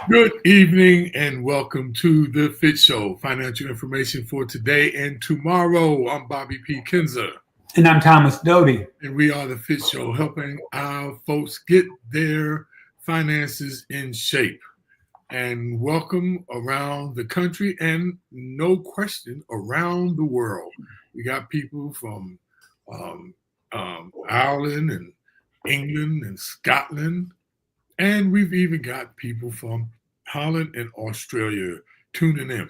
Good evening and welcome to the FITT Show. Financial information for today and tomorrow. I'm Bobby P. Kinzer. And I'm Thomas Doty. And we are the FITT Show, helping our folks get their finances in shape. And welcome around the country and no question around the world. We got people from Ireland and England and Scotland. And we've even got people from Holland and Australia tuning in.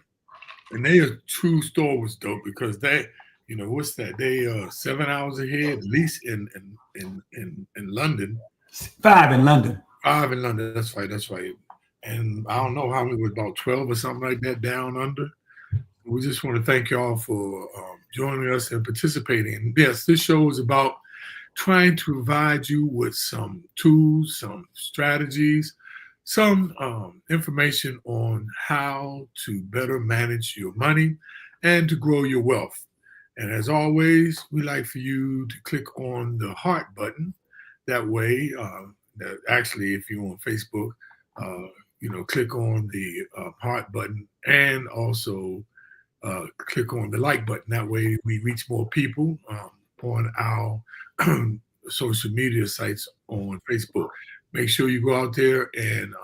And they are true stalwarts, though, because they, what's that? They are 7 hours ahead, at least in London. 5 in London. 5 in London. That's right. And I don't know how many, was about 12 or something like that down under. We just want to thank y'all for joining us and participating. And yes, this show is about trying to provide you with some tools, some strategies, some information on how to better manage your money and to grow your wealth. And as always, we like for you to click on the heart button. That way, actually, if you're on Facebook, click on the heart button and also click on the like button. That way, we reach more people on our social media sites on Facebook. Make sure you go out there and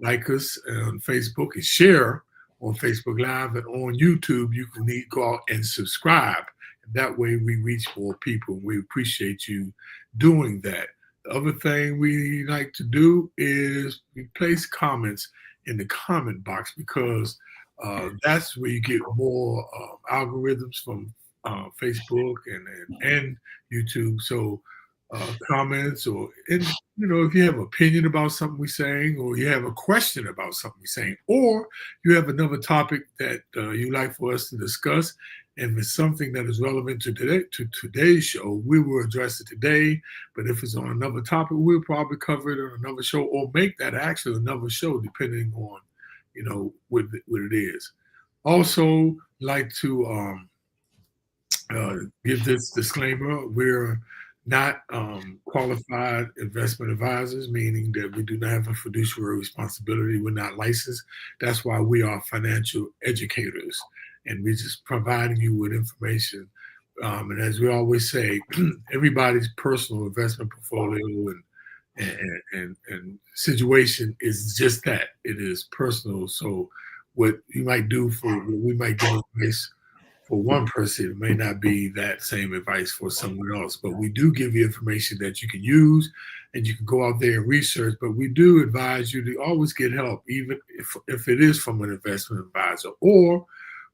like us on Facebook and share on Facebook Live, and on YouTube you can go out and subscribe. That way we reach more people. We appreciate you doing that. The other thing we like to do is we place comments in the comment box, because that's where you get more algorithms from Facebook and YouTube. So comments, or if you have an opinion about something we're saying, or you have a question about something we're saying, or you have another topic that you like for us to discuss, and it's something that is relevant to today's show, we will address it today. But if it's on another topic, we'll probably cover it on another show, or make that actually another show, depending on what it is. Also, like to give this disclaimer: we're not qualified investment advisors, meaning that we do not have a fiduciary responsibility. We're not licensed. That's why we are financial educators, and we're just providing you with information. And as we always say, everybody's personal investment portfolio and situation is just that. It is personal. So what you might do what we might give advice for one person, it may not be that same advice for someone else. But we do give you information that you can use, and you can go out there and research. But we do advise you to always get help, even if it is from an investment advisor or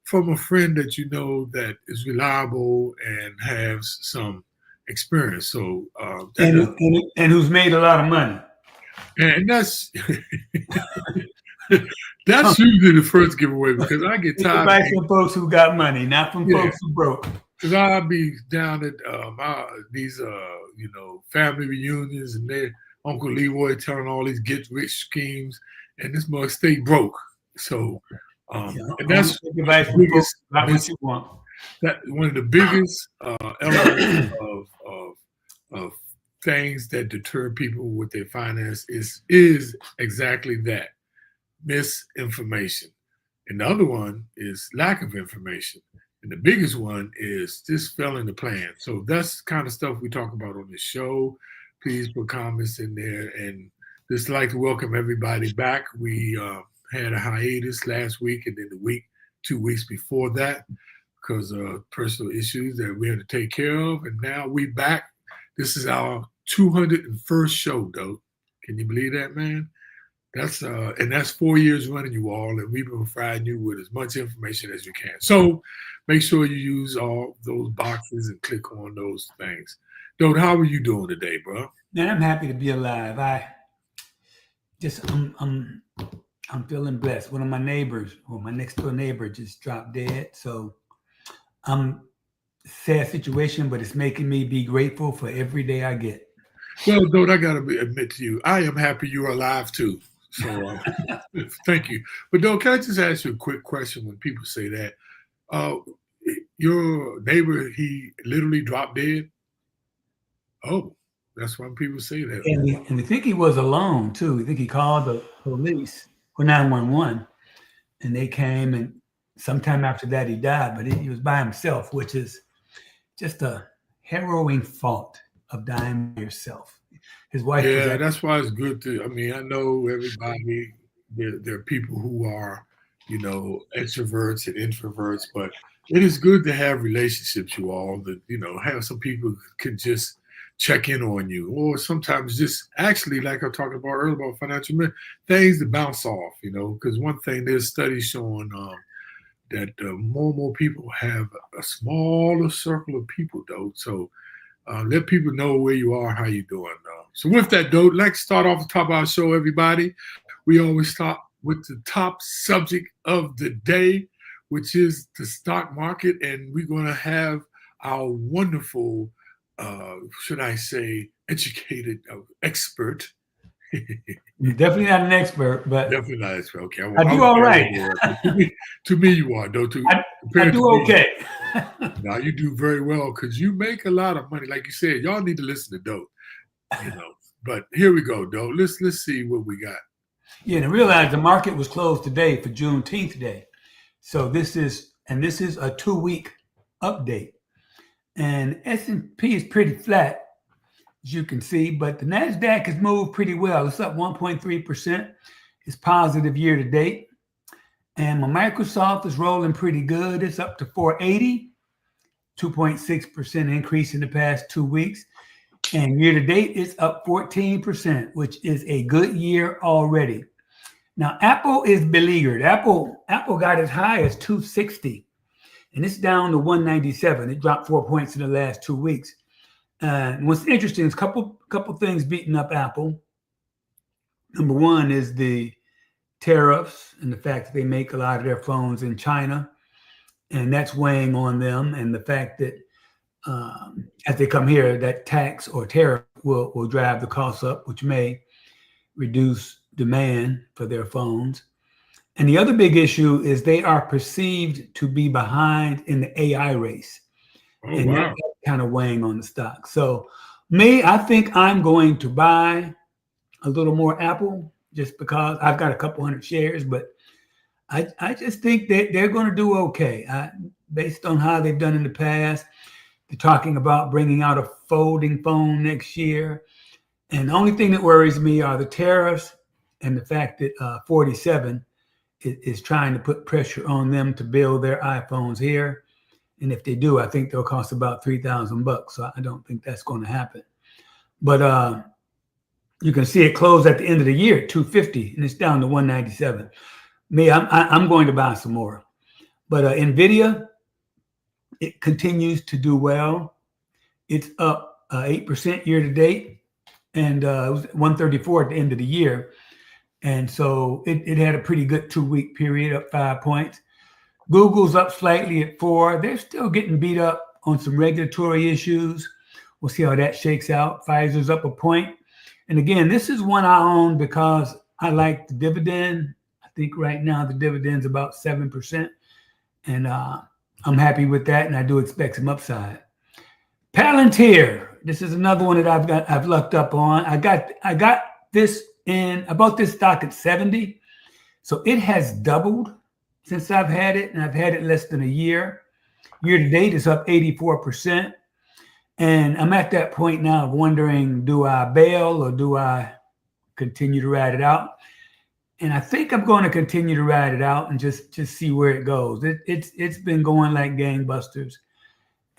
from a friend that you know that is reliable and has some experience. So and who's made a lot of money. And that's that's usually the first giveaway, because I get tired. Advice from folks who got money, not from folks who broke. Because I'll be down at these family reunions, and their Uncle Leroy telling all these get-rich schemes, and this must stay broke. So, and that's advice from folks, not what you want. That one of the biggest elements of things that deter people with their finance is exactly that. Misinformation. And the other one is lack of information. And the biggest one is just failing to plan. So that's the kind of stuff we talk about on this show. Please put comments in there. And just like to welcome everybody back. We had a hiatus last week, and then 2 weeks before that, because of personal issues that we had to take care of. And now we back. This is our 201st show, though. Can you believe that, man? That's 4 years running, you all, and we've been providing you with as much information as you can. So make sure you use all those boxes and click on those things. Dote, how are you doing today, bro? Man, I'm happy to be alive. I'm feeling blessed. One of my neighbors, or my next door neighbor, just dropped dead. So sad situation, but it's making me be grateful for every day I get. Well, Dote, I gotta admit to you, I am happy you're alive too. So thank you. But Dote, can I just ask you a quick question? When people say that, your neighbor, he literally dropped dead? Oh, that's why people say that. And we think he was alone too. We think he called the police. for 911, and they came, and sometime after that he died, but he was by himself, which is just a harrowing thought of dying by yourself. His wife was Yeah, that's why it's good to. I mean, I know everybody. There are people who are, extroverts and introverts, but it is good to have relationships. You all that have some people who can just check in on you, or sometimes just actually, like I talked about earlier about financial things to bounce off. Because one thing, there's studies showing that more and more people have a smaller circle of people, though. So let people know where you are, how you doing. So with that, though, let's start off the top of our show, everybody. We always start with the top subject of the day, which is the stock market. And we're going to have our wonderful, should I say, educated expert. You're definitely not an expert, but definitely not an expert. Okay, I do all right. To me, you are, though. I do okay. Now you do very well because you make a lot of money. Like you said, y'all need to listen to Doe. But here we go, Doe. Let's see what we got. Yeah, and I realized the market was closed today for Juneteenth Day. So this is a 2-week update. And S&P is pretty flat, as you can see, but the NASDAQ has moved pretty well. It's up 1.3%. It's positive year to date. And my Microsoft is rolling pretty good. It's up to 480, 2.6% increase in the past 2 weeks. And year to date, it's up 14%, which is a good year already. Now, Apple is beleaguered. Apple got as high as 260, and it's down to 197. It dropped 4 points in the last 2 weeks. And what's interesting is a couple things beating up Apple. Number one is the tariffs and the fact that they make a lot of their phones in China, and that's weighing on them. And the fact that as they come here, that tax or tariff will drive the costs up, which may reduce demand for their phones. And the other big issue is they are perceived to be behind in the AI race. Oh, and wow. that's kind of weighing on the stock. So I think I'm going to buy a little more Apple just because I've got a couple hundred shares, but I just think that they're going to do okay. Based on how they've done in the past. They're talking about bringing out a folding phone next year. And the only thing that worries me are the tariffs and the fact that 47 is trying to put pressure on them to build their iPhones here. And if they do, I think they'll cost about $3,000. So I don't think that's going to happen. But you can see it closed at the end of the year at 250, and it's down to 197. I'm going to buy some more. But NVIDIA, it continues to do well. It's up 8% year to date, and it was 134 at the end of the year. And so it had a pretty good 2-week period, up 5 points. Google's up slightly at 4. They're still getting beat up on some regulatory issues. We'll see how that shakes out. Pfizer's up a point. And again, this is one I own because I like the dividend. I think right now the dividend's about 7%. And I'm happy with that, and I do expect some upside. Palantir. This is another one that I've lucked up on. I got this I bought this stock at 70. So it has doubled since I've had it, and I've had it less than a year. Year to date, it's up 84%. And I'm at that point now of wondering, do I bail or do I continue to ride it out? And I think I'm going to continue to ride it out and just see where it goes. It's been going like gangbusters.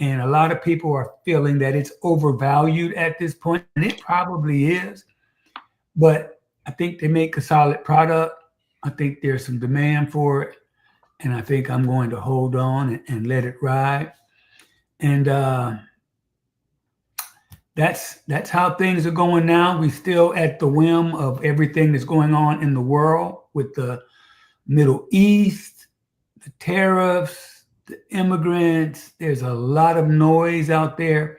And a lot of people are feeling that it's overvalued at this point, and it probably is. But I think they make a solid product. I think there's some demand for it. And I think I'm going to hold on and let it ride. And that's how things are going now. We're still at the whim of everything that's going on in the world with the Middle East, the tariffs, the immigrants. There's a lot of noise out there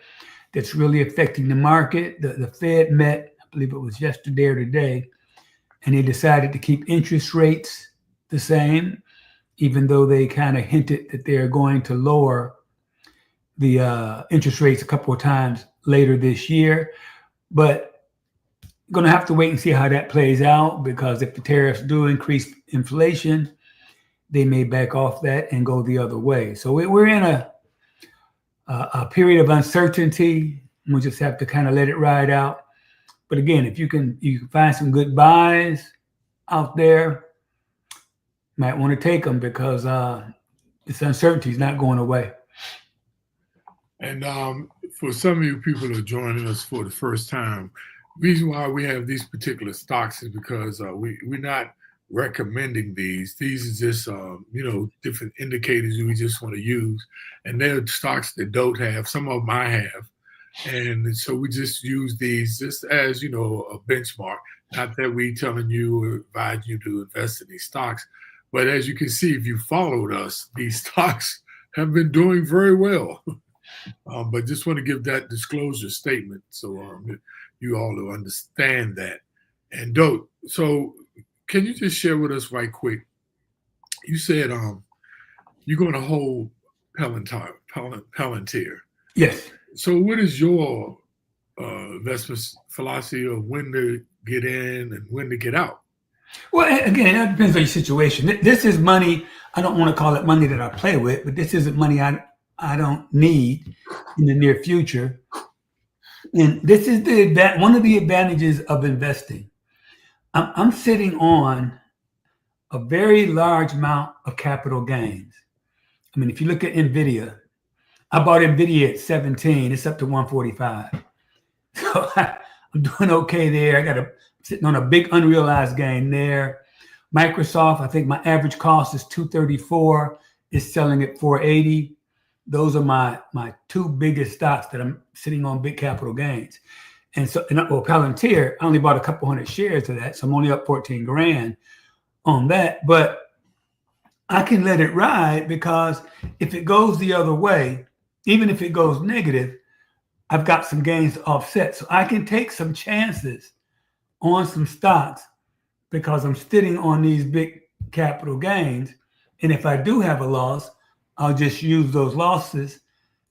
that's really affecting the market. The Fed met, I believe it was yesterday or today, and they decided to keep interest rates the same, even though they kind of hinted that they're going to lower the interest rates a couple of times later this year. But going to have to wait and see how that plays out, because if the tariffs do increase inflation, they may back off that and go the other way. So we're in a period of uncertainty. We just have to kind of let it ride out. But again, if you can find some good buys out there, might want to take them, because this uncertainty is not going away. And for some of you people who are joining us for the first time, reason why we have these particular stocks is because we're not recommending these. These are just different indicators we just want to use, and they're stocks that don't have. Some of them I have, and so we just use these just as a benchmark. Not that we telling you or advise you to invest in these stocks, but as you can see, if you followed us, these stocks have been doing very well. But just want to give that disclosure statement so you all will understand that. And so can you just share with us right quick? You said you're going to hold Palantir. Yes. So what is your investment philosophy of when to get in and when to get out? Well, again, it depends on your situation. This is money. I don't want to call it money that I play with, but this isn't money I don't need in the near future. And this is one of the advantages of investing. I'm sitting on a very large amount of capital gains. I mean, if you look at NVIDIA, I bought NVIDIA at 17. It's up to 145. So I'm doing okay there. I'm sitting on a big unrealized gain there. Microsoft, I think my average cost is 234. It's selling at 480. Those are my two biggest stocks that I'm sitting on big capital gains. And so, Palantir, I only bought a couple hundred shares of that, so I'm only up 14 grand on that. But I can let it ride, because if it goes the other way, even if it goes negative, I've got some gains to offset. So I can take some chances on some stocks because I'm sitting on these big capital gains. And if I do have a loss, I'll just use those losses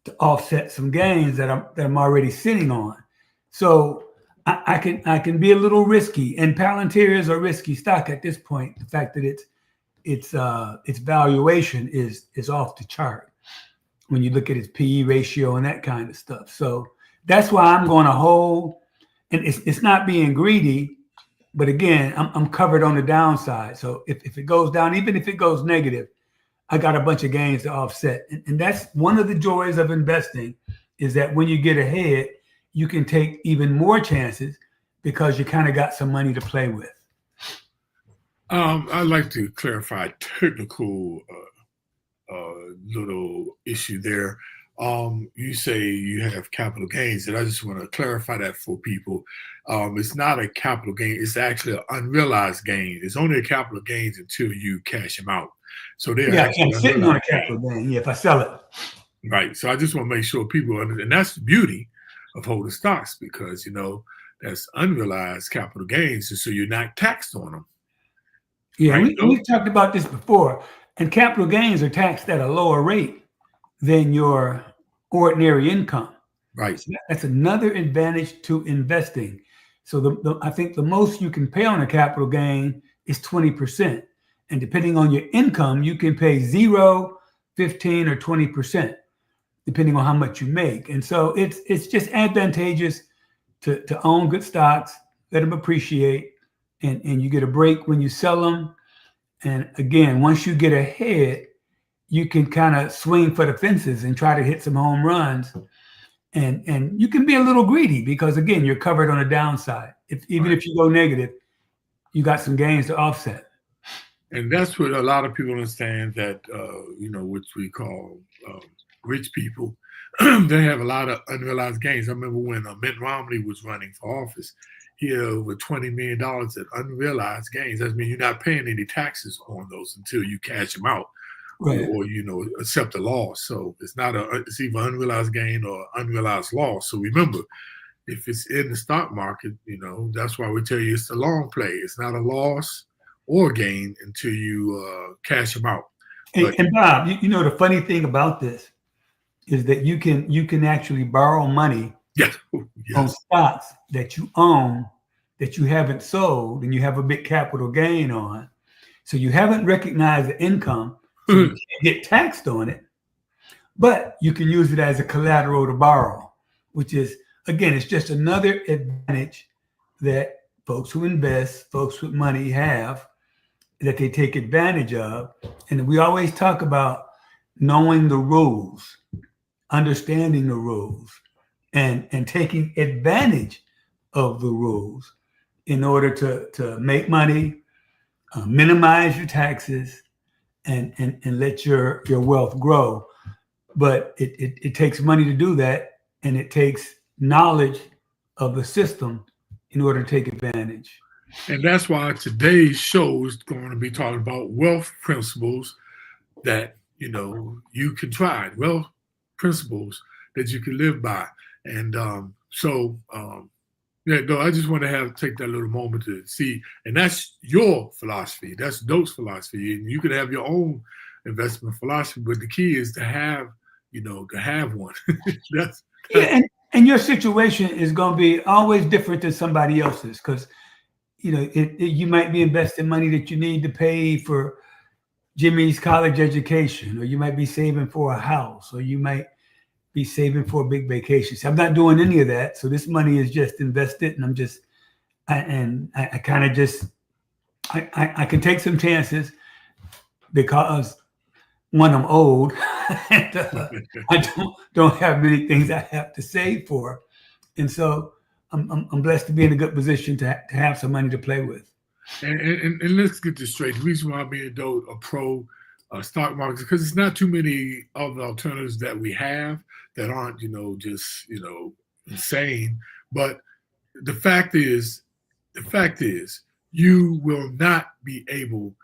to offset some gains that I'm already sitting on. So I can be a little risky, and Palantir is a risky stock at this point. The fact that its valuation is off the chart when you look at its PE ratio and that kind of stuff. So that's why I'm going to hold. And it's not being greedy, but again, I'm covered on the downside. So if it goes down, even if it goes negative, I got a bunch of gains to offset. And that's one of the joys of investing, is that when you get ahead, you can take even more chances because you kind of got some money to play with. I'd like to clarify a technical little issue there. You say you have capital gains, and I just want to clarify that for people. It's not a capital gain. It's actually an unrealized gain. It's only a capital gains until you cash them out. So they're I'm sitting on a capital gain. Yeah, if I sell it. Right. So I just want to make sure people understand. And that's the beauty of holding stocks, because, that's unrealized capital gains. And so you're not taxed on them. Yeah, right? We've talked about this before. And capital gains are taxed at a lower rate than your ordinary income. Right. So that's another advantage to investing. So I think the most you can pay on a capital gain is 20%. And depending on your income, you can pay 0, 15, or 20%, depending on how much you make. And so it's just advantageous to own good stocks, let them appreciate, and you get a break when you sell them. And again, once you get ahead, you can kind of swing for the fences and try to hit some home runs. And you can be a little greedy because, again, you're covered on the downside. Even if you go negative, you got some gains to offset. And that's what a lot of people understand, that, which we call rich people, they have a lot of unrealized gains. I remember when Mitt Romney was running for office, he had over $20 million in unrealized gains. That means you're not paying any taxes on those until you cash them out. Right. Or accept a loss. So it's it's either unrealized gain or unrealized loss. So remember, if it's in the stock market, that's why we tell you it's a long play. It's not a loss or gain until you cash them out. And Bob, the funny thing about this is that you can actually borrow money on stocks that you own that you haven't sold and you have a big capital gain on. So you haven't recognized the income, so you can't get taxed on it, but you can use it as a collateral to borrow, which is, again, it's just another advantage that folks who invest, folks with money have, that they take advantage of. And we always talk about knowing the rules, understanding the rules, and taking advantage of the rules in order to make money, minimize your taxes, and let your wealth grow. But it takes money to do that, and it takes knowledge of the system in order to take advantage. And that's why today's show is going to be talking about wealth principles that, you can try, wealth principles that you can live by. And I just want to take that little moment to see, and that's your philosophy. That's Dope's philosophy. And you can have your own investment philosophy, but the key is to have one. that's Yeah, and your situation is going to be always different than somebody else's, because you might be investing money that you need to pay for Jimmy's college education, or you might be saving for a house, or you might be saving for a big vacation. So I'm not doing any of that. So this money is just invested, and I can take some chances because, one, I'm old and I don't have many things I have to save for, and so I'm blessed to be in a good position to have some money to play with. And let's get this straight. The reason why I'm being a pro stock market is because it's not too many other alternatives that we have that aren't just insane. But the fact is, you will not be able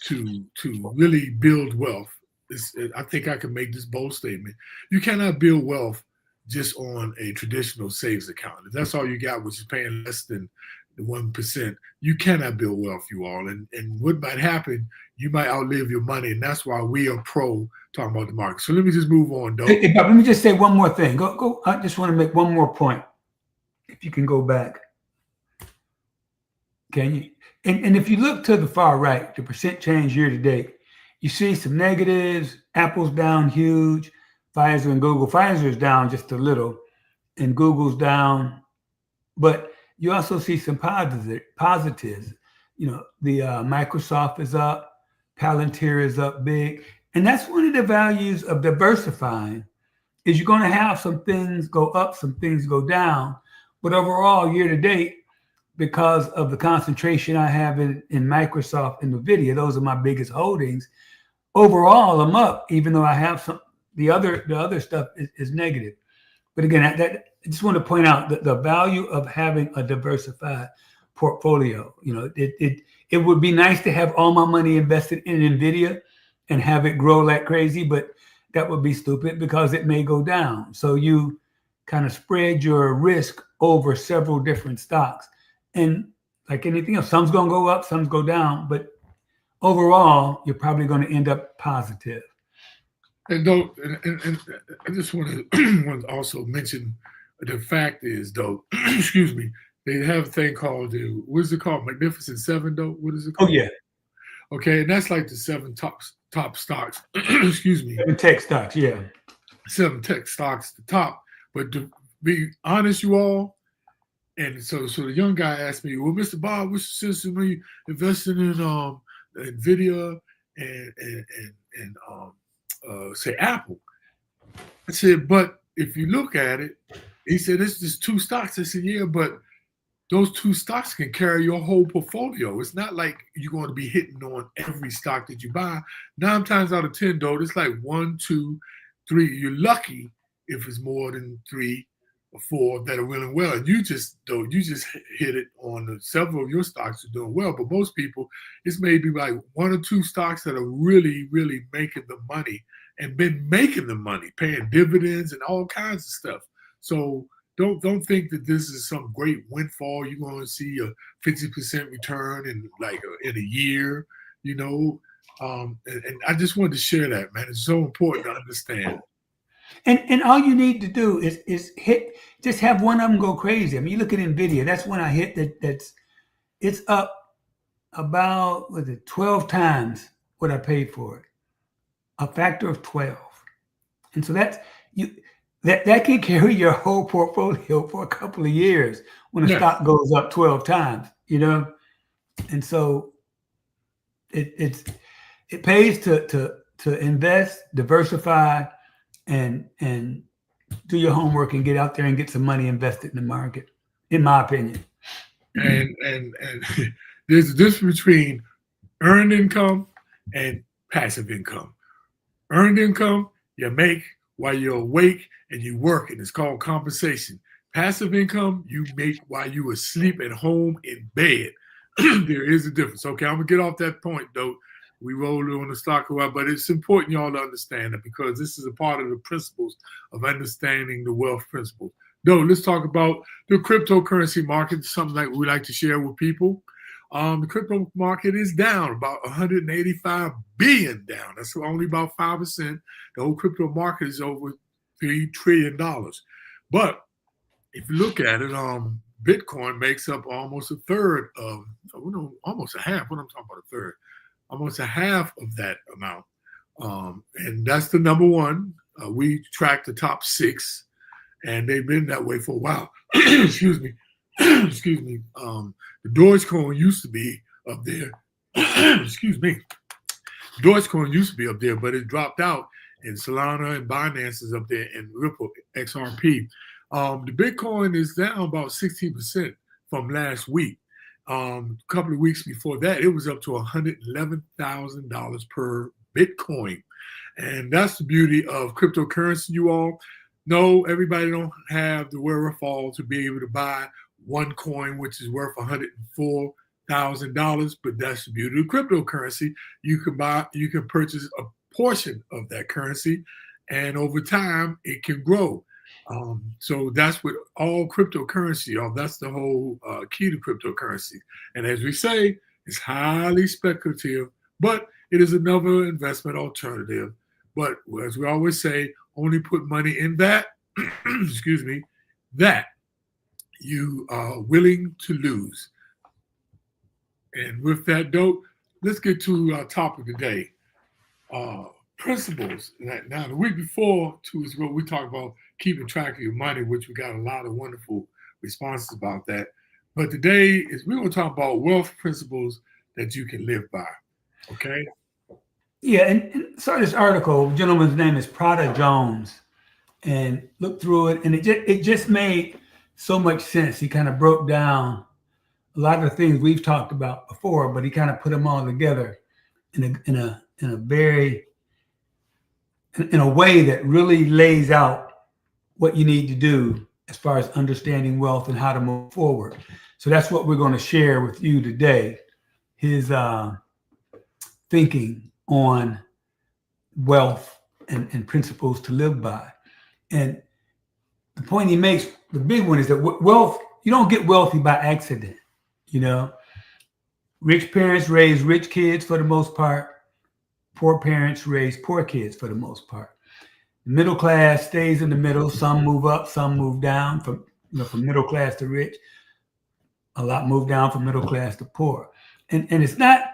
to really build wealth. I think I can make this bold statement. You cannot build wealth just on a traditional savings account. If that's all you got, which is paying less than the 1%, you cannot build wealth, you all. And what might happen, you might outlive your money. And that's why we are pro talking about the market. So let me just move on, Dope. Hey, let me just say one more thing. Go. I just want to make one more point. If you can go back. Can you? And if you look to the far right, the percent change year to date, you see some negatives. Apple's down huge. Pfizer and Google. Pfizer is down just a little, and Google's down. But you also see some positives. The Microsoft is up. Palantir is up big. And that's one of the values of diversifying, is you're going to have some things go up, some things go down. But overall, year to date, because of the concentration I have in Microsoft and NVIDIA, those are my biggest holdings. Overall, I'm up, even though I have some. The other stuff is negative. But again, I just want to point out that the value of having a diversified portfolio. It would be nice to have all my money invested in NVIDIA and have it grow like crazy, but that would be stupid because it may go down. So you kind of spread your risk over several different stocks. And like anything else, some's going to go up, some's go down, but overall, you're probably going to end up positive. And I just want to also mention the fact is, though, excuse me, they have a thing called what is it called? Magnificent Seven, though? What is it called? Oh, yeah. Okay, and that's like the 7 top stocks. Excuse me. 7 tech stocks, yeah. 7 tech stocks, the top. But to be honest, you all, and so the young guy asked me, well, Mr. Bob, what's the sense of me investing in NVIDIA and say Apple? I said, but if you look at it, he said, it's just 2 stocks. I said, yeah, but those 2 stocks can carry your whole portfolio. It's not like you're going to be hitting on every stock that you buy. 9 times out of 10, though, it's like 1, 2, 3. You're lucky if it's more than 3 or 4 that are doing well. And you just hit it on several of your stocks are doing well. But most people, it's maybe like 1 or 2 stocks that are really, really making the money and been making the money, paying dividends and all kinds of stuff. So don't think that this is some great windfall. You're going to see a 50% return in a year, And I just wanted to share that, man. It's so important to understand. And all you need to do is just have one of them go crazy. I mean, you look at Nvidia. That's one I hit. It's up about 12 times what I paid for it, a factor of 12. And so that can carry your whole portfolio for a couple of years when a stock goes up 12 times, And so it pays to invest, diversify, and do your homework and get out there and get some money invested in the market, in my opinion. And there's a difference between earned income and passive income. Earned income, you make while you're awake and you work, and it's called compensation. Passive income, you make while you asleep at home in bed. There is a difference. Okay, I'm gonna get off that point though. We rolled on the stock a while, but it's important y'all to understand that, because this is a part of the principles of understanding the wealth principles. No, let's talk about the cryptocurrency market, something like we like to share with people. The crypto market is down about 185 billion down. That's only about 5%. The whole crypto market is over $3 trillion. But if you look at it, Bitcoin makes up almost a third of, almost a half. What I'm talking about, a third, almost a half of that amount. And that's the number one. We track the top 6, and they've been that way for a while. Excuse me. Excuse me. The Dogecoin used to be up there. Excuse me. Dogecoin used to be up there, but it dropped out. And Solana and Binance is up there, and Ripple, XRP. The Bitcoin is down about 16% from last week. A couple of weeks before that, it was up to $111,000 per Bitcoin. And that's the beauty of cryptocurrency, you all. No, everybody don't have the wherewithal to be able to buy one coin, which is worth $104,000, but that's the beauty of cryptocurrency. You can purchase a portion of that currency, and over time it can grow. So that's what all cryptocurrency, that's the whole key to cryptocurrency. And as we say, it's highly speculative, but it is another investment alternative. But as we always say, only put money in that, excuse me, that you are willing to lose. And with that, dope, let's get to our topic today. Principles. Now, the week before, 2 weeks ago, we talked about keeping track of your money, which we got a lot of wonderful responses about that. But today we're going to talk about wealth principles that you can live by. Okay? Yeah, and saw this article. The gentleman's name is Prada Jones, and looked through it, and it just made so much sense. He kind of broke down a lot of the things we've talked about before, but he kind of put them all together in a way that really lays out what you need to do as far as understanding wealth and how to move forward. So that's what we're going to share with you today, his thinking on wealth and principles to live by. And the point he makes, the big one, is that wealth, you don't get wealthy by accident. Rich parents raise rich kids for the most part. Poor parents raise poor kids for the most part. The middle class stays in the middle. Some move up, some move down from middle class to rich. A lot move down from middle class to poor. And it's not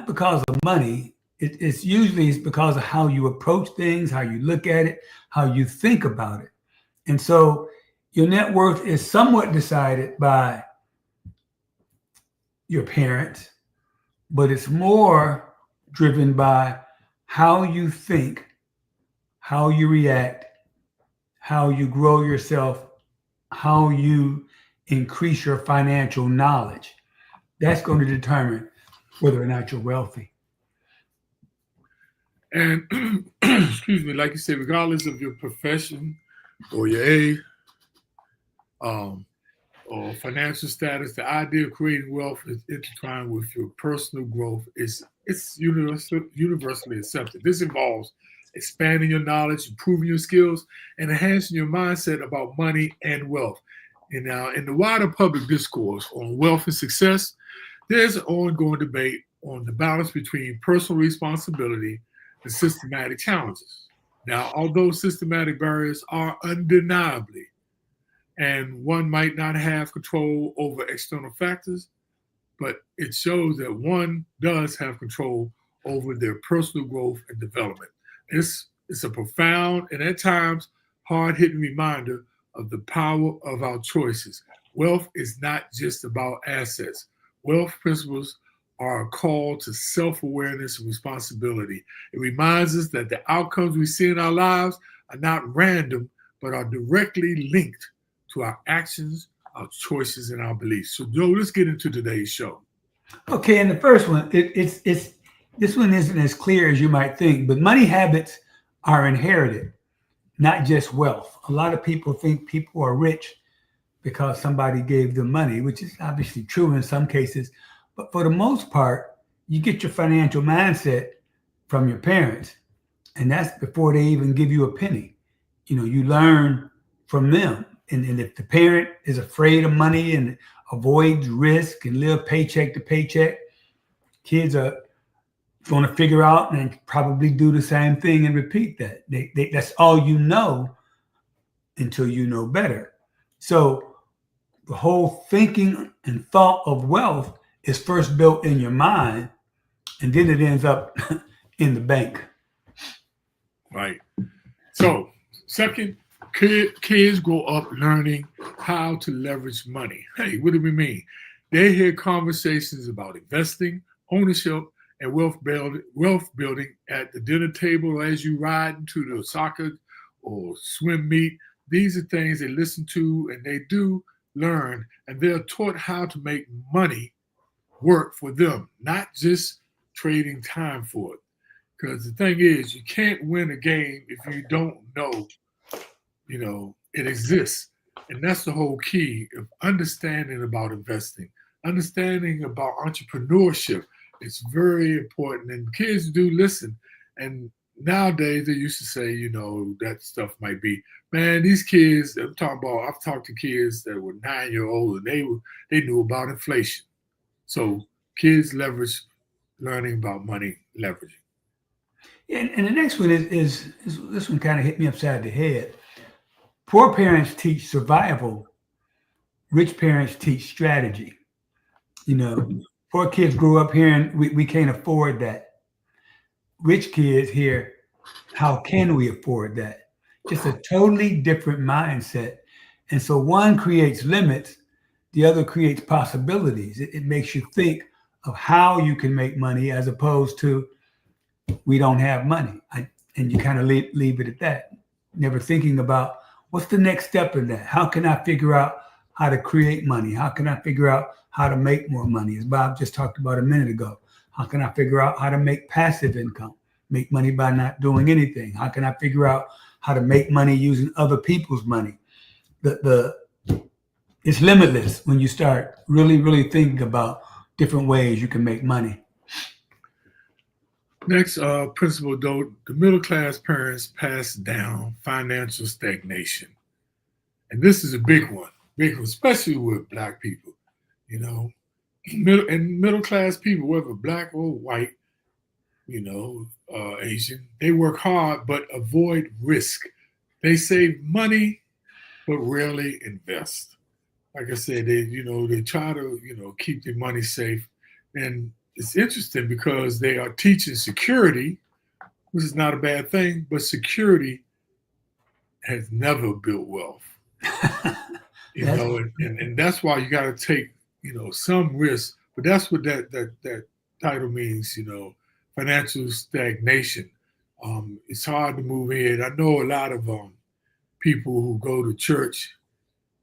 because of money. It's usually because of how you approach things, how you look at it, how you think about it. And so your net worth is somewhat decided by your parents, but it's more driven by how you think, how you react, how you grow yourself, how you increase your financial knowledge. That's going to determine whether or not you're wealthy. And excuse me, like you said, regardless of your profession or your age or financial status, the idea of creating wealth is intertwined with your personal growth. It's universally accepted. This involves expanding your knowledge, improving your skills, and enhancing your mindset about money and wealth. And now, in the wider public discourse on wealth and success, there's an ongoing debate on the balance between personal responsibility and systematic challenges. Now, although systematic barriers are undeniably, and one might not have control over external factors, but it shows that one does have control over their personal growth and development. This is a profound and at times hard hitting reminder of the power of our choices. Wealth is not just about assets, wealth principles are a call to self awareness and responsibility. It reminds us that the outcomes we see in our lives are not random, but are directly linked to our actions, our choices, and our beliefs. So, Joe, let's get into today's show. Okay, and the first one, it's this one isn't as clear as you might think, but money habits are inherited, not just wealth. A lot of people think people are rich because somebody gave them money, which is obviously true in some cases. But for the most part, you get your financial mindset from your parents, and that's before they even give you a penny. You learn from them. And if the parent is afraid of money and avoids risk and live paycheck to paycheck, kids are going to figure out and probably do the same thing and repeat that. That's all you know until you know better. So the whole thinking and thought of wealth is first built in your mind, and then it ends up in the bank. Right. So, second, kids grow up learning how to leverage money. Hey, what do we mean? They hear conversations about investing, ownership, and wealth building at the dinner table as you ride into the soccer or swim meet. These are things they listen to and they do learn, and they're taught how to make money work for them, not just trading time for it. Because the thing is, you can't win a game if you don't know, it exists. And that's the whole key of understanding about investing, understanding about entrepreneurship. It's very important. And kids do listen. And nowadays they used to say, that stuff might be, man, these kids, I'm talking about, I've talked to kids that were 9-year-old and they knew about inflation. So kids leverage learning about money leveraging. And the next one is this one kind of hit me upside the head. Poor parents teach survival. Rich parents teach strategy. Poor kids grew up hearing we can't afford that. Rich kids hear, how can we afford that? Just a totally different mindset. And so one creates limits, the other creates possibilities. It makes you think of how you can make money as opposed to we don't have money. And you kind of leave it at that. Never thinking about what's the next step in that? How can I figure out how to create money? How can I figure out how to make more money? As Bob just talked about a minute ago. How can I figure out how to make passive income? Make money by not doing anything? How can I figure out how to make money using other people's money? It's limitless when you start really, really thinking about different ways you can make money. Next principle, though, the middle class parents pass down financial stagnation. And this is a big one, especially with Black people. Middle class people, whether Black or white, Asian, they work hard but avoid risk. They save money but rarely invest. Like I said, they try to, keep their money safe. And it's interesting because they are teaching security, which is not a bad thing, but security has never built wealth. And that's why you got to take, some risk. But that's what that title means, financial stagnation. It's hard to move in. I know a lot of people who go to church,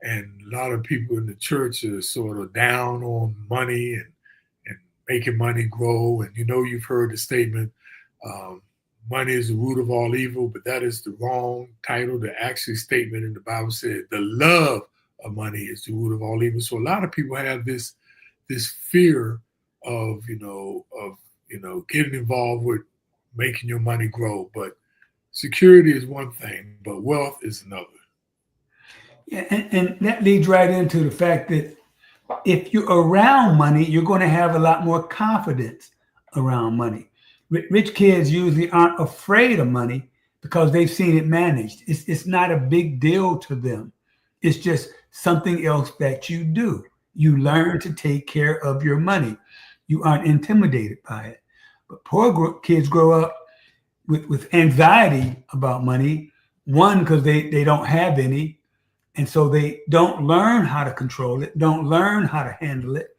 and a lot of people in the church are sort of down on money and making money grow. And you've heard the statement, money is the root of all evil, but that is the wrong title. The actual statement in the Bible said the love of money is the root of all evil. So a lot of people have this fear of getting involved with making your money grow. But security is one thing, but wealth is another. Yeah, and that leads right into the fact that if you're around money, you're going to have a lot more confidence around money. Rich kids usually aren't afraid of money because they've seen it managed. It's not a big deal to them. It's just something else that you do. You learn to take care of your money. You aren't intimidated by it. But poor kids grow up with anxiety about money. One, because they don't have any. And so they don't learn how to control it, don't learn how to handle it.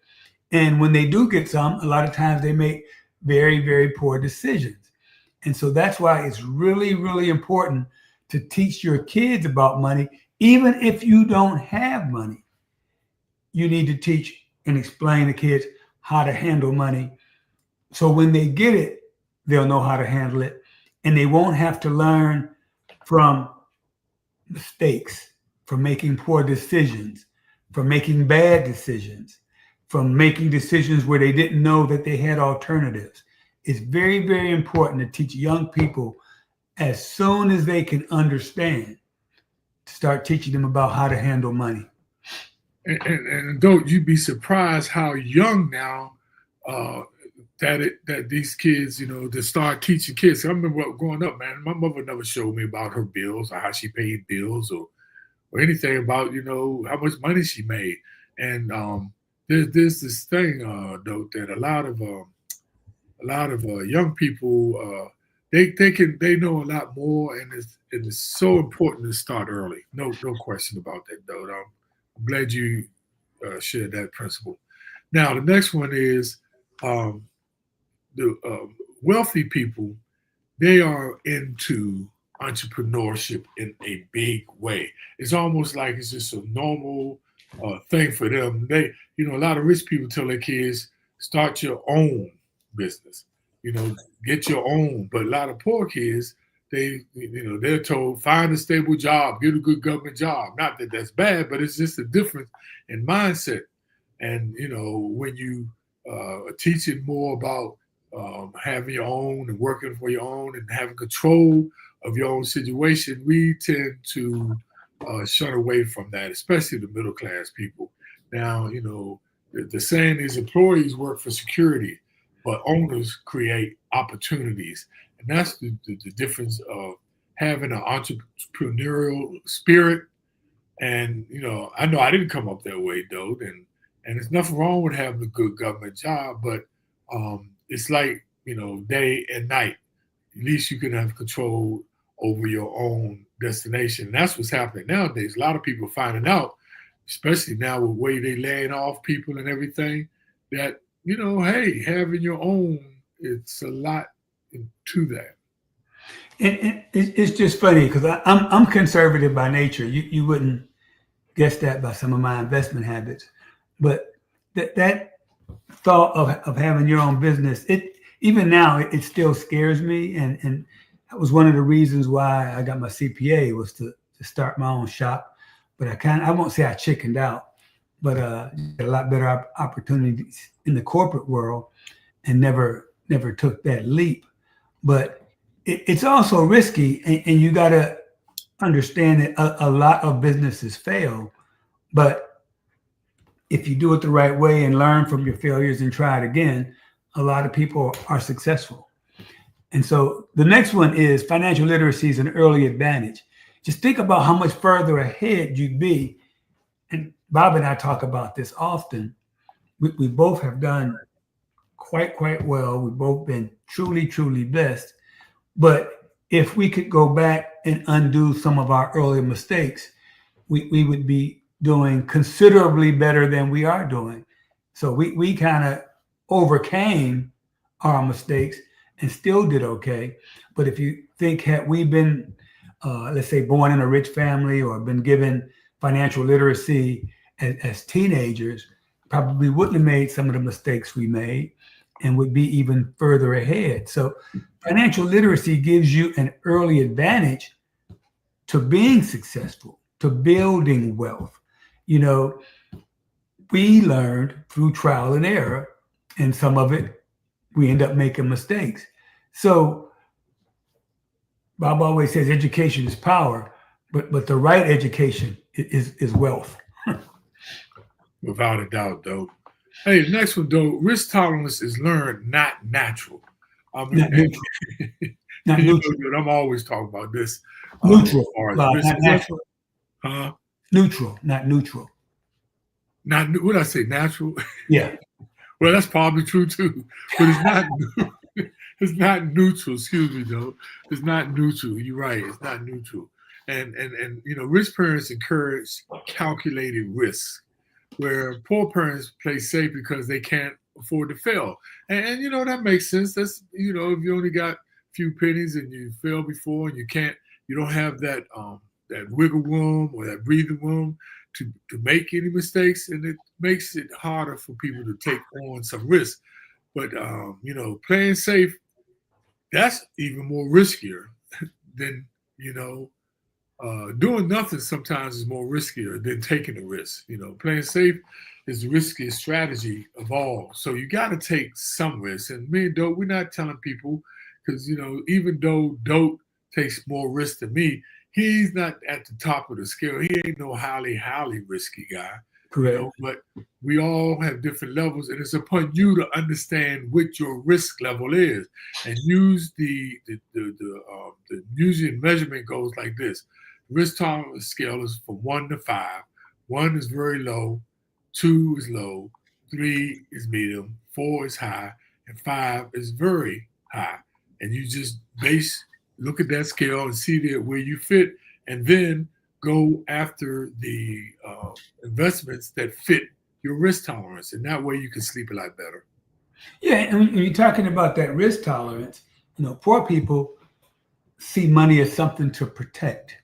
And when they do get some, a lot of times they make very, very poor decisions. And so that's why it's really, really important to teach your kids about money. Even if you don't have money, you need to teach and explain to kids how to handle money. So when they get it, they'll know how to handle it. And they won't have to learn from mistakes, from making poor decisions, from making bad decisions, from making decisions where they didn't know that they had alternatives. It's very, very important to teach young people as soon as they can understand, to start teaching them about how to handle money. And don't you be surprised how young now that these kids, to start teaching kids. I remember growing up, man, my mother never showed me about her bills or how she paid bills or anything about, how much money she made. And there's this thing, though, that a lot of young people, they know a lot more, and it's so important to start early. No question about that, though. I'm glad you shared that principle. Now, the next one is the wealthy people. They are into entrepreneurship in a big way. It's almost like it's just a normal thing for them. They, a lot of rich people tell their kids, start your own business, get your own. But a lot of poor kids, they're told, find a stable job, get a good government job. Not that that's bad, but it's just a difference in mindset. And, when you are teaching more about having your own and working for your own and having control of your own situation, we tend to shun away from that, especially the middle class people. Now, the saying is employees work for security, but owners create opportunities. And that's the difference of having an entrepreneurial spirit. And, I know I didn't come up that way, though. And there's nothing wrong with having a good government job, but it's like, day and night. At least you can have control over your own destination. And that's what's happening nowadays. A lot of people finding out, especially now with the way they laying off people and everything, that, hey, having your own, it's a lot to that. And it's just funny because I'm conservative by nature. You wouldn't guess that by some of my investment habits. But that thought of having your own business, even now, it still scares me. And that was one of the reasons why I got my CPA, was to start my own shop. But I won't say I chickened out, but a lot better opportunities in the corporate world and never took that leap. But it's also risky, and you got to understand that a lot of businesses fail. But if you do it the right way and learn from your failures and try it again, a lot of people are successful. And so the next one is financial literacy is an early advantage. Just think about how much further ahead you'd be. And Bob and I talk about this often. We both have done quite well. We've both been truly, truly blessed. But if we could go back and undo some of our earlier mistakes, we would be doing considerably better than we are doing. So we kind of overcame our mistakes and still did okay. But if you think, had we been, let's say, born in a rich family or been given financial literacy as teenagers, probably wouldn't have made some of the mistakes we made and would be even further ahead. So financial literacy gives you an early advantage to being successful, to building wealth. We learned through trial and error, and some of it we end up making mistakes. So Bob always says education is power, but the right education is wealth. Without a doubt, though. Hey, the next one, though, risk tolerance is learned, not natural. Not You know, neutral. dude, I'm always talking about this. Neutral. As far as Not risk. natural. Neutral, not neutral. Not what did I say? Natural. Yeah. Well, that's probably true too, but it's not. It's not neutral. Excuse me, though. It's not neutral. You're right. It's not neutral. And you know, rich parents encourage calculated risk, where poor parents play safe because they can't afford to fail. And you know that makes sense. That's you know, if you only got a few pennies and you failed before and you don't have that wiggle room or that breathing room to make any mistakes, and it makes it harder for people to take on some risk. But you know, playing safe, that's even more riskier than you know doing nothing. Sometimes is more riskier than taking a risk. You know, playing safe is the riskiest strategy of all. So you got to take some risk. And me and Dope, we're not telling people because you know even though Dope takes more risk than me, he's not at the top of the scale. He ain't no highly risky guy. Correct. You know, but we all have different levels, and it's upon you to understand what your risk level is, and use the Museum measurement goes like this. Risk tolerance scale is from 1 to 5. 1 is very low, 2 is low, 3 is medium, 4 is high, and 5 is very high. And you just look at that scale and see where you fit, and then go after the investments that fit your risk tolerance, and that way you can sleep a lot better. Yeah, and when you're talking about that risk tolerance, you know, poor people see money as something to protect.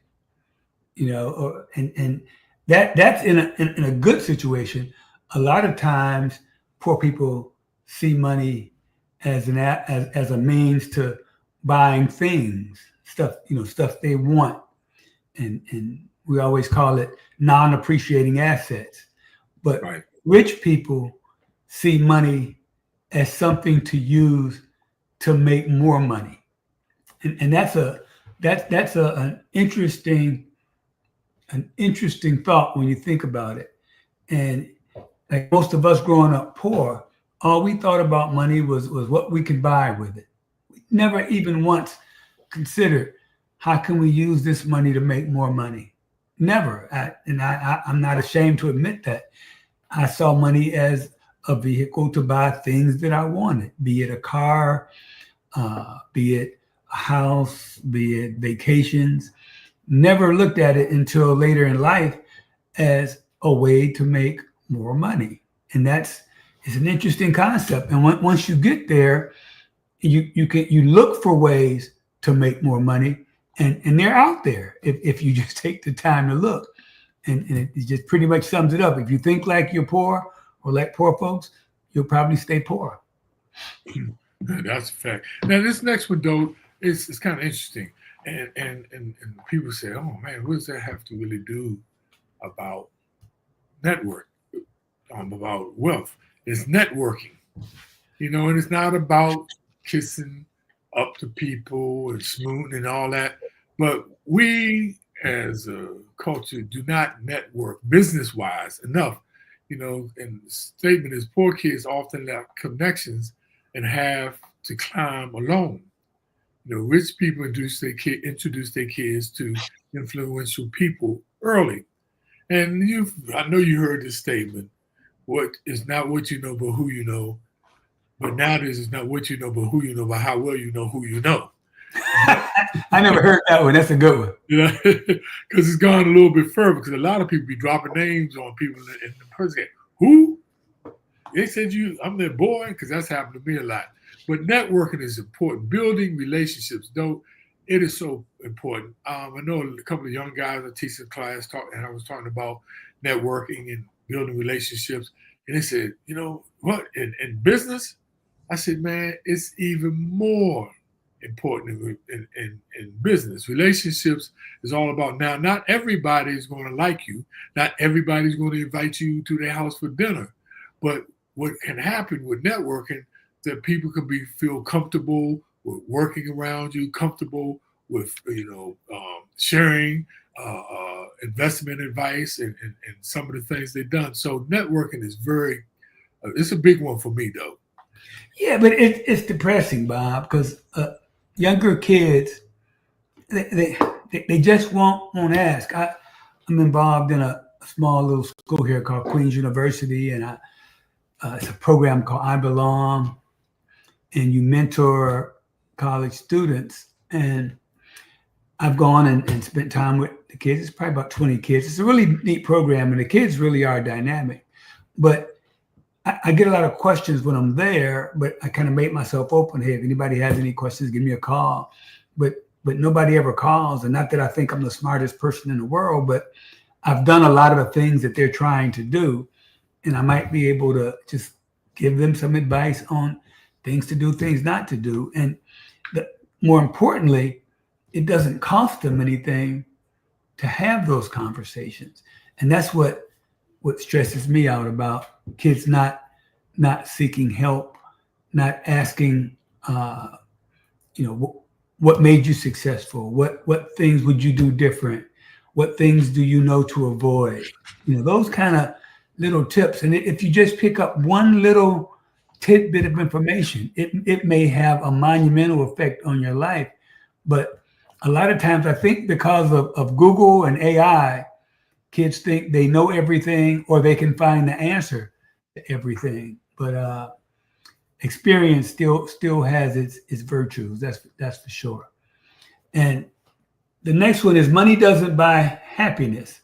You know, and that's in a good situation. A lot of times, poor people see money as as a means to buying things, stuff they want, and we always call it non-appreciating assets. But right. Rich people see money as something to use to make more money, and that's an interesting thought when you think about it. And like most of us growing up poor, all we thought about money was what we could buy with it. We never even once considered how can we use this money to make more money. Never. I'm not ashamed to admit that. I saw money as a vehicle to buy things that I wanted, be it a car, be it a house, be it vacations. Never looked at it until later in life as a way to make more money. And it's an interesting concept. And once you get there, you look for ways to make more money, and they're out there if you just take the time to look. And it just pretty much sums it up. If you think like you're poor or like poor folks, you'll probably stay poor. That's a fact. Now this next one though is kind of interesting. And people say, oh man, what does that have to really do about network, about wealth? It's networking, you know, and it's not about kissing up to people and smoothing and all that. But we as a culture do not network business wise enough, you know, and the statement is poor kids often lack connections and have to climb alone. You know, rich people introduce their kids to influential people early. And I know you heard this statement. What is not what you know, but who you know. But nowadays, it's not what you know, but who you know, but how well you know who you know. I never heard that one. That's a good one. You know, because it's gone a little bit further. Because a lot of people be dropping names on people, and the person, who? They said I'm their boy, because that's happened to me a lot. But networking is important. Building relationships, though, it is so important. I know a couple of young guys I teach in class and I was talking about networking and building relationships, and they said, you know what? In business, I said, man, it's even more important in business. Relationships is all about now. Not everybody is going to like you. Not everybody's going to invite you to their house for dinner. But what can happen with networking, that people can feel comfortable with working around you, comfortable with sharing investment advice and some of the things they've done. So networking is it's a big one for me though. Yeah, but it's depressing, Bob, because younger kids, they just won't ask. I'm involved in a small little school here called Queen's University, and it's a program called I Belong, and you mentor college students. And I've gone and spent time with the kids. It's probably about 20 kids. It's a really neat program, and the kids really are dynamic. But I get a lot of questions when I'm there, but I kind of make myself open. Hey, if anybody has any questions, give me a call. But nobody ever calls. And not that I think I'm the smartest person in the world, but I've done a lot of the things that they're trying to do. And I might be able to just give them some advice on things to do, things not to do. And more importantly, it doesn't cost them anything to have those conversations. And that's what stresses me out about kids not seeking help, not asking, what made you successful? What things would you do different? What things do you know to avoid? Those kind of little tips. And if you just pick up one little tidbit of information, it may have a monumental effect on your life. But a lot of times I think because of Google and AI, kids think they know everything or they can find the answer to everything. But experience still has its virtues. That's for sure. And the next one is money doesn't buy happiness,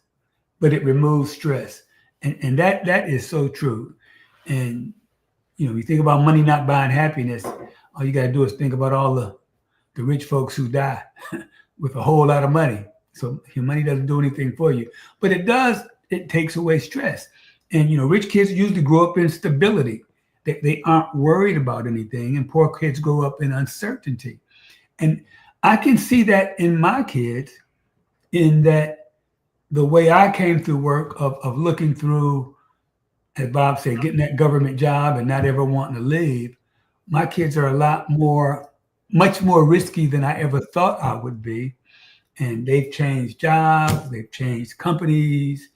but it removes stress. And that is so true. And you think about money not buying happiness, all you got to do is think about all the rich folks who die with a whole lot of money. So your money doesn't do anything for you, but it takes away stress. And rich kids usually grow up in stability. They aren't worried about anything, and poor kids grow up in uncertainty. And I can see that in my kids, in that the way I came through work of looking through, as Bob said, getting that government job and not ever wanting to leave. My kids are much more risky than I ever thought I would be. And they've changed jobs, they've changed companies,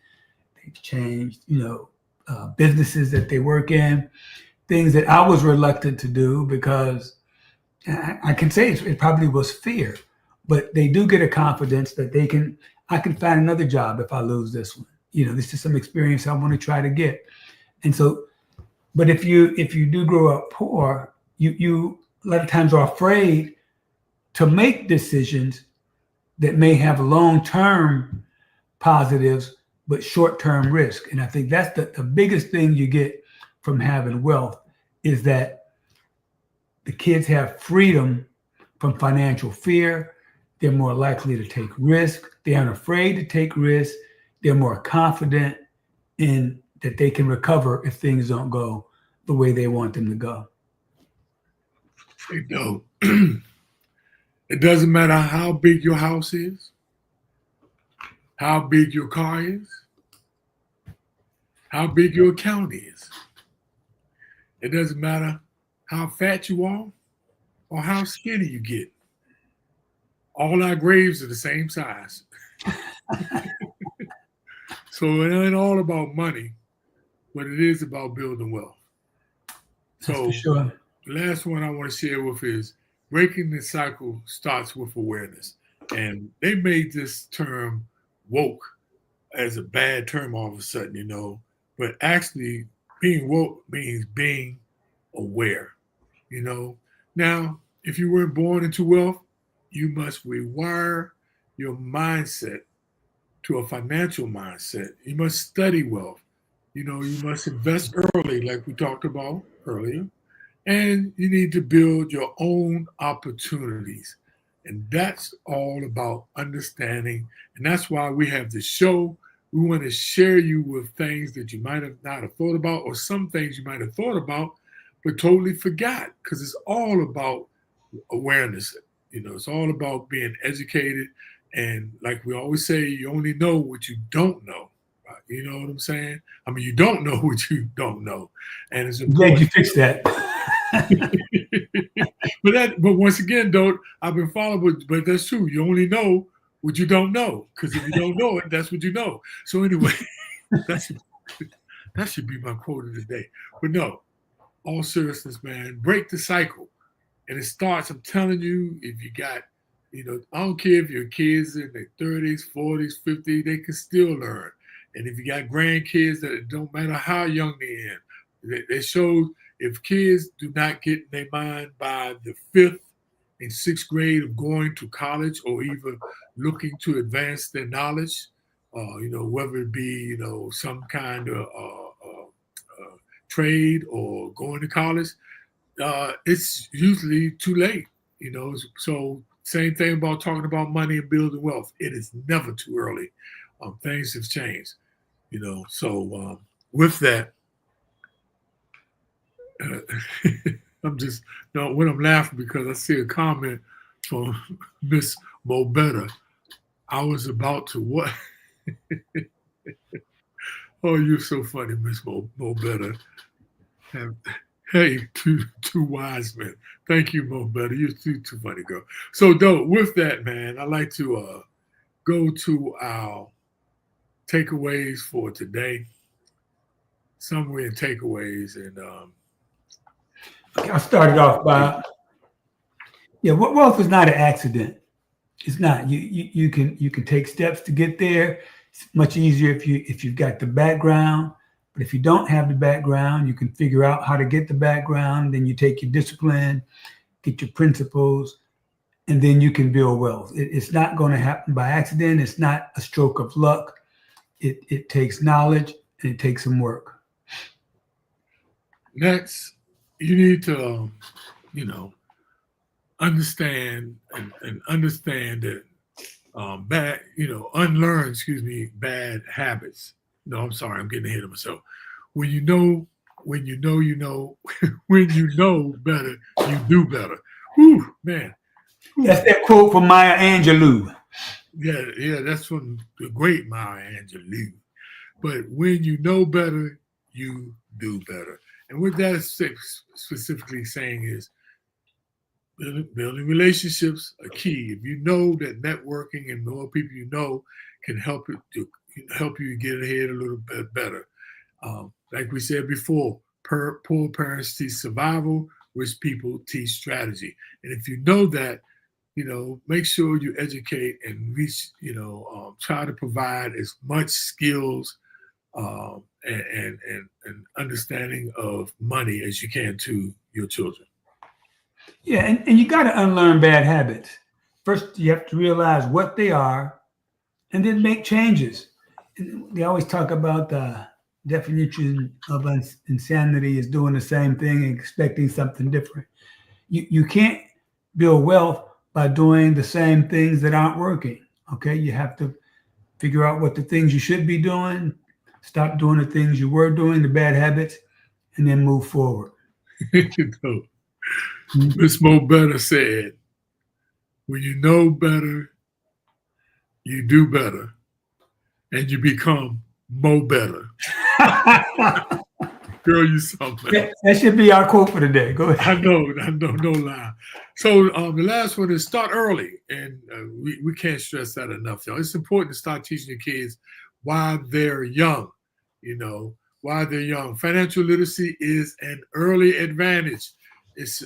they've changed, businesses that they work in, things that I was reluctant to do because I can say it probably was fear, but they do get a confidence that I can find another job if I lose this one. This is some experience I want to try to get. And so, but if you do grow up poor, you a lot of times are afraid to make decisions that may have long-term positives, but short-term risk. And I think that's the biggest thing you get from having wealth is that the kids have freedom from financial fear. They're more likely to take risk. They aren't afraid to take risks. They're more confident in that they can recover if things don't go the way they want them to go. They don't. It doesn't matter how big your house is, how big your car is, how big your account is. It doesn't matter how fat you are or how skinny you get. All our graves are the same size. So it ain't all about money, but it is about building wealth. So for sure. The last one I want to share with is breaking the cycle starts with awareness. And they made this term woke as a bad term all of a sudden, but actually being woke means being aware, Now, if you weren't born into wealth, you must rewire your mindset to a financial mindset. You must study wealth. You must invest early, like we talked about earlier. And you need to build your own opportunities. And that's all about understanding. And that's why we have this show. We want to share you with things that you might have not have thought about, or some things you might have thought about, but totally forgot, because it's all about awareness. It's all about being educated. And like we always say, you only know what you don't know. Right? You know what I'm saying? I mean, you don't know what you don't know. And it's important. Glad you fixed that. but once again, though, I've been following, but that's true. You only know what you don't know, because if you don't know it, that's what you know. So anyway, that should be my quote of the day. But no, all seriousness, man, break the cycle. And it starts, I'm telling you, if you got, I don't care if your kids in their 30s, 40s, 50s, they can still learn. And if you got grandkids, that it don't matter how young they're in, they show if kids do not get in their mind by the 5th and 6th grade of going to college or even looking to advance their knowledge, whether it be, some kind of trade or going to college, it's usually too late, So same thing about talking about money and building wealth. It is never too early. Things have changed, So with that, I'm just when I'm laughing because I see a comment from Miss Mo Better. I was about to what? Oh, you're so funny, Miss Mo Better. Hey, two wise men. Thank you, Mo Better. You're too funny, girl. So, though, with that, man, I'd like to go to our takeaways for today. Summary and takeaways, and I'll start it off by wealth is not an accident. It's not. You can take steps to get there. It's much easier if you've got the background. But if you don't have the background, you can figure out how to get the background. Then you take your discipline, get your principles, and then you can build wealth. It's not going to happen by accident. It's not a stroke of luck. It takes knowledge and it takes some work. Next, you need to, understand and understand that unlearn, bad habits. No, I'm sorry, I'm getting ahead of myself. When you know when you know better, you do better. Whew, man. That's that quote from Maya Angelou. Yeah, that's from the great Maya Angelou. But when you know better, you do better. And what that is specifically saying is building relationships are key. If you know that networking and more people you know can help you get ahead a little bit better. Like we said before, poor parents teach survival, rich people teach strategy. And if you know that, make sure you educate and reach, try to provide as much skills and understanding of money as you can to your children. Yeah, and you got to unlearn bad habits. First, you have to realize what they are and then make changes. And they always talk about the definition of insanity is doing the same thing and expecting something different. You can't build wealth by doing the same things that aren't working. Okay, you have to figure out what the things you should be doing, stop doing the things you were doing, the bad habits, and then move forward. Miss Mo Better said, when you know better, you do better, and you become Mo Better. Girl, you something. That should be our quote for the day. Go ahead. I know, no lie. So the last one is start early, and we can't stress that enough, y'all. It's important to start teaching your kids while they're young, while they're young. Financial literacy is an early advantage.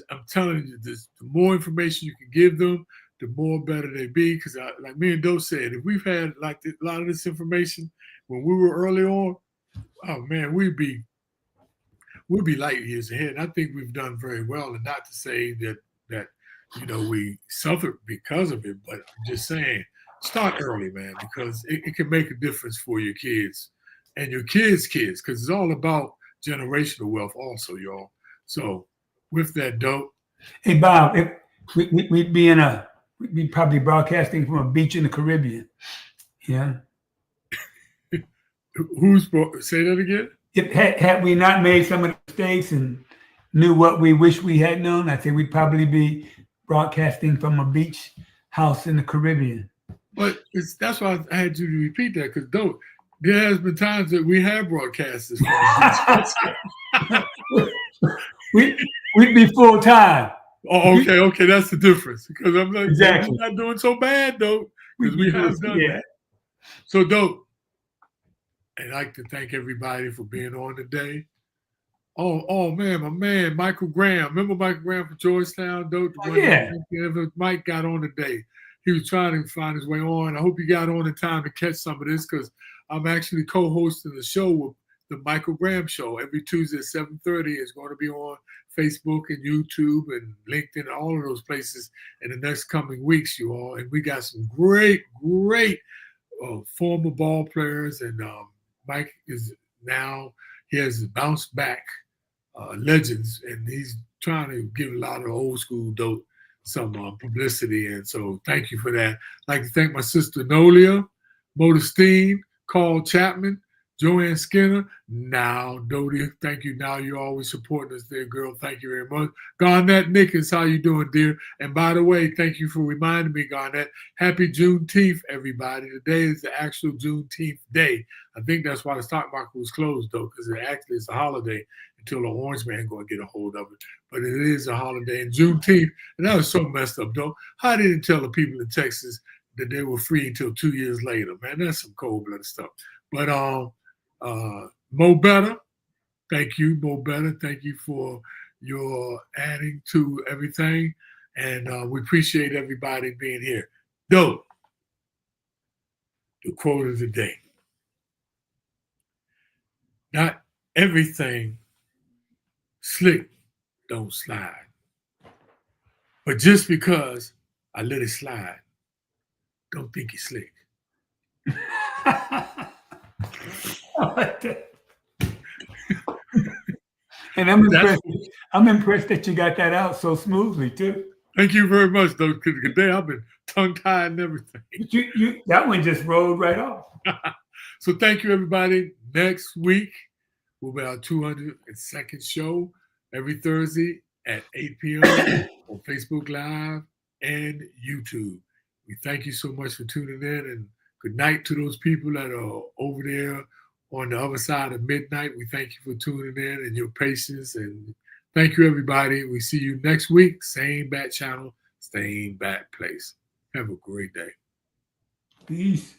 I'm telling you, the more information you can give them, the more better they be. Because like me and Doe said, if we've had like a lot of this information when we were early on, oh man, we'd be light years ahead. And I think we've done very well. And not to say that we suffered because of it, but I'm just saying, start early, man, because it can make a difference for your kids and your kids' kids, because it's all about generational wealth also, y'all. So with that, Dope. Hey, Bob, if we'd be probably broadcasting from a beach in the Caribbean. Yeah. Say that again? If had we not made some of the mistakes and knew what we wish we had known, I'd say we'd probably be broadcasting from a beach house in the Caribbean. But that's why I had you to repeat that, because Dope, there has been times that we have broadcasted from We'd be full time. Oh, okay, that's the difference. Because I'm like, exactly. We're not doing so bad, though, because we have done that. So, Dope, I'd like to thank everybody for being on today. Oh man, my man, Michael Graham. Remember Michael Graham from Georgetown, though? The Oh, one yeah. that Mike got on today. He was trying to find his way on. I hope he got on in time to catch some of this because I'm actually co-hosting the show with the Michael Graham Show every Tuesday at 7:30. It's going to be on Facebook and YouTube and LinkedIn, all of those places in the next coming weeks, you all. And we got some great former ball players, and Mike is now he has bounced back legends, and he's trying to give a lot of old school dope some publicity. And so thank you for that. I'd like to thank my sister Nolia, Modestine, Carl Chapman, Joanne Skinner. Now, Dodie, thank you. Now you're always supporting us there, girl. Thank you very much. Garnett Nickens, how you doing, dear? And by the way, thank you for reminding me, Garnett. Happy Juneteenth, everybody. Today is the actual Juneteenth day. I think that's why the stock market was closed, though, because it actually is a holiday until the orange man going to get a hold of it. But it is a holiday. And Juneteenth, and that was so messed up, though. How did it tell the people in Texas that they were free until 2 years later? Man, that's some cold-blooded stuff. But Mo Better, thank you, Mo Better. Thank you for your adding to everything. And we appreciate everybody being here. Though, the quote of the day. Not everything slick don't slide. But just because I let it slide, don't think it's slick. And I'm impressed that you got that out so smoothly too. Thank you very much, though, because today I've been tongue-tied and everything. But you that one just rolled right off. So thank you, everybody. Next week will be our 202nd show every Thursday at 8 p.m. on Facebook Live and YouTube. We thank you so much for tuning in, and good night to those people that are over there on the other side of midnight. We thank you for tuning in and your patience, and thank you, everybody. We see you next week. Same bat channel, same bat place. Have a great day. Peace.